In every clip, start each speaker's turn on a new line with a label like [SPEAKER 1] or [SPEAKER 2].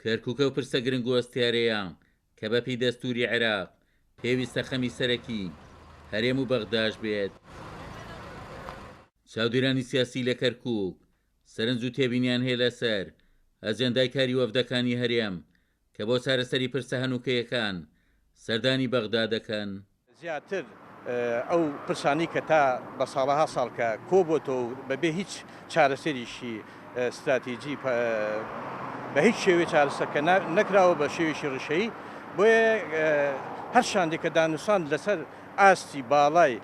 [SPEAKER 1] کەرکووکە و پرسە گرنگ و ئەستیارەیە کە بەپی دەستوری عێراق پێویستە خەمی سەرەکی هەرێم و بەغداش بێت. چاودێرانی سیاسی لە کەرکووک سەرنج و تێبینیان هەیە لەسەر ئەجەندای کاری وەفدەکانی هەرێم کە بۆ چارەسەری پرسە هەنووکەیەکان سەردانی بەغدا دەکەن.
[SPEAKER 2] زیاتر ئەو پرسانی کە تا بە ساڵەها ساڵ کە کۆبۆتەوە بەبێ هیچ چارەسەریشی استراتیجی بە هیچ شێوێ چارەسەرکە نەکراوە بە شێوێکی ڕشەیی، بۆیە هەر شاندێک کە دانووسان لەسەر ئاستی باڵای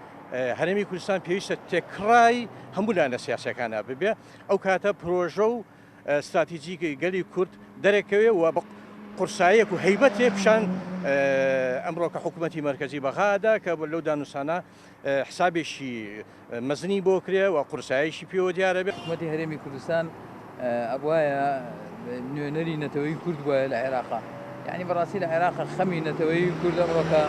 [SPEAKER 2] هەرێمی کوردستان پێویستە تێکڕای هەموو لایەنە سیاسەکانە ببێ، ئەو کاتە پرۆژە و استراتیجی گەلی کورد دەرەکەوێ و بە قورساییەک و هەیبەتێ پیشان ئەمڕۆ کە حکوومەتی مەرکەزی بەغادا کە لەو دانووسانە حسابێکی مەزنی بۆ کرێ و قورساییشی پێوە دیارە بێت.
[SPEAKER 3] حکوومەتی هەرێمی کوردستان ئەبوایە نوێنەری نەتەوەی کورد وایە لە عێراقا، یعنی بەڕاستی لە عێراقا خەمی نەتەوەی کورد ئەمڕۆکە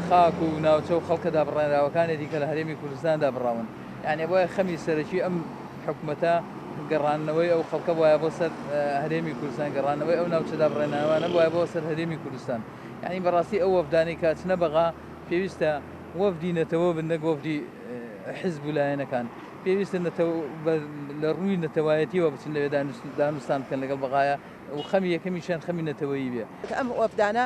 [SPEAKER 3] خاک و ناوچە و خەڵکەدا بڕێنراوەکانێکی کە لە هەرێمی کوردستاندا بڕاون، یعنی بۆیە خەمی سەرەکی ئەم حکوومەتە گەڕانەوەی ئەو خەڵکە وایە بۆ سەر هەرێمی کوردستان، گەڕانەوەی ئەو ناوچەدا بڕێنراوانە وایە بۆ سەر هەرێمی کوردستان، یعنی بەڕاستی ئەو وەفدانی کە چنە بەغا پێویستە وەفدی نەتەوە بن نەک وەفدی حیزب و لایەنەکان، پێویستە لە ڕووی نەتەوایەتیەوە بچن لەوێ دانوستان بکەن لەگەڵ بەغایە و خەمی یەکەمیشیان خەمی نەتەوەیی بێ.
[SPEAKER 4] ئەم وەفدانە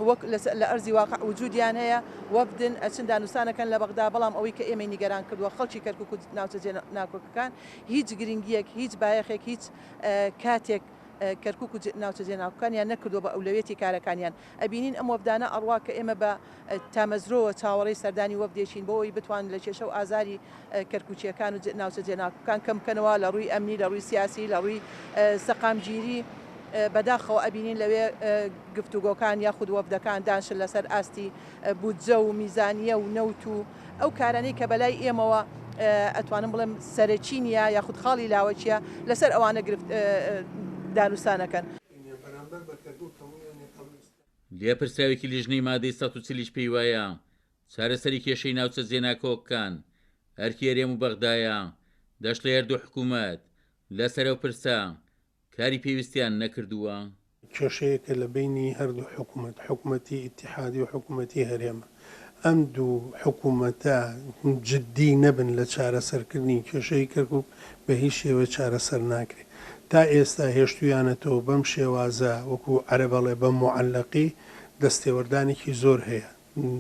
[SPEAKER 4] وەک لە ئەرزی واقع وجودیان هەیە، وەفدن ئەچن دانووسانەکەن لە بەغدا، بەڵام ئەوەی کە ئێمە نیگەران کردووە خەڵکی کەرکووک و ناوچە ناکۆکەکان هیچ گرنگیەک، هیچ بایەخێک، هیچ کاتێک کەرکووک و ناوچە جێناوەکانیان نەکردووە بە ئەولەوێتی کارەکانیان. ئەبینین ئەم وەفدانە ئەڕوا کە ئێمە بە تامەزرۆوە چاوەڕێی سەردانی وەفدێشین بۆەوەی بتوان لە کێشە و ئازاری کەرکووچیەکان و ناوچە جێناوەکان کەم بکەنەوە لە ڕووی ئەمنی، لە ڕووی سیاسی، لە ڕووی سەقامگیری. بەداخەوە ئەبینین لەوێ گفتوگۆکان یاخود وەفدەکان دانشن لەسەر ئاستی بودجە و میزانیە و نەوت و ئەو کارانەی کە بەلای ئێمەوە ئەتوانم بڵێم سەرەکی نیە یاخود خاڵی لاوەچیە لەسەر ئەوانە گرفت دانووسانەکەن.
[SPEAKER 1] لێپرسراوێکی لیژنەی مادەی 140 پێی وایە چارەسەری کێشەی ناوچە جێناکۆکەکان ئەرکی هەرێم و بەغدایە دەشت لە هەردوو حکوومەت لەسەر ئەو پرسە کاری پێویستیان نەکردووە.
[SPEAKER 5] کێشەیەکە لە بینی هەردوو حکوومەتی ئیتیحادی و حکوومەتی هەرێمە، ئەم دوو حکوومەتە جددی نەبن لە چارەسەرکردنی کێشەی کەرکووک بە هیچ شێوە چارەسەر ناکرێت. تا ئێستا هێشتویانەتەوە بەم شێوازە وەکو عەرەبەڵێ بە موعەلەقی دەستێوەردانێکی زۆر هەیە،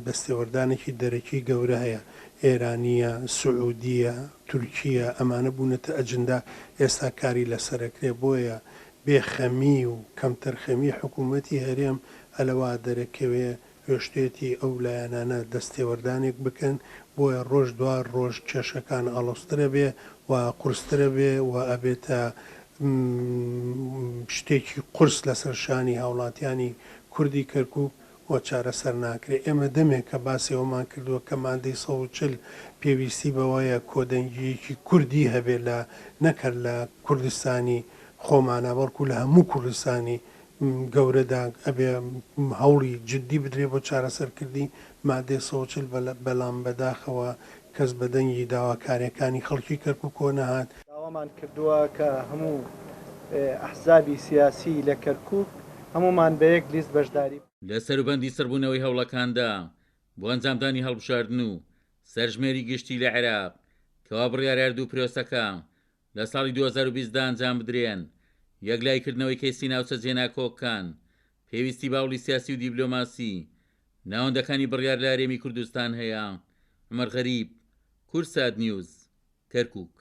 [SPEAKER 5] دەستێوەردانێکی دەرەکی گەورە هەیە، ئێرانیە، سعودیە، تورکیە، ئەمانە بوونەتە ئەجندا ئێستا کاری لەسەرەکرێ، بۆیە بێخەمی و کەمتەرخەمی حکوومەتی هەرێم ئەلەوا دەرەکەوێ هێشتێتی ئەو لایەنانە دەستێوەردانێک بکەن، بۆیە ڕۆژ دوای ڕۆژ کێشەکان ئەڵۆسترە بێ و قورسترە بێ و ئەبێتە شتێکی قورس لەسەر شانی هاوڵاتیانی کوردی کەرکووک و چارەسەر ناکرێت. ئێمە دەمێک کە باسیەوەمان کردووە کە مادەی 140 پێویستی بەوەیە کۆدەنگیەکی کوردی هەبێت لە نەکرد لە کوردستانی خۆمانە بەڵکو لە هەموو کوردستانی گەورەدا ئەبێ هەوڵی جددی بدرێ بۆ چارەسەرکردی مادەی 140 بەڵام بەداخەوە کەس بەدەنگی داواکاریەکانی خەڵکی کەرکووک کۆ نەهات.
[SPEAKER 6] داوامان کردووە کە هەموو ئەحزابی سیاسی لە کەرکووک هەمومان بە یەک لیست بەشداری
[SPEAKER 1] لە سەروبەندی سەربوونەوەی هەوڵەکاندا بۆ ئەنجامدانی هەڵبژاردن و سەرژمێری گشتی لە عێراق کەوا بڕیار هەردوو پرۆسەکە لە ساڵی 2020دا ئەنجام بدرێن، یەکلایکردنەوەی کەسی ناوچە جێناکۆکەکان پێویستی باوڵی سیاسی و دیبلۆماسی ناوەندەکانی بڕیار لە هەرێمی کوردستان هەیە. عومەر غەریب، کورسات نیوز، کەرکووک.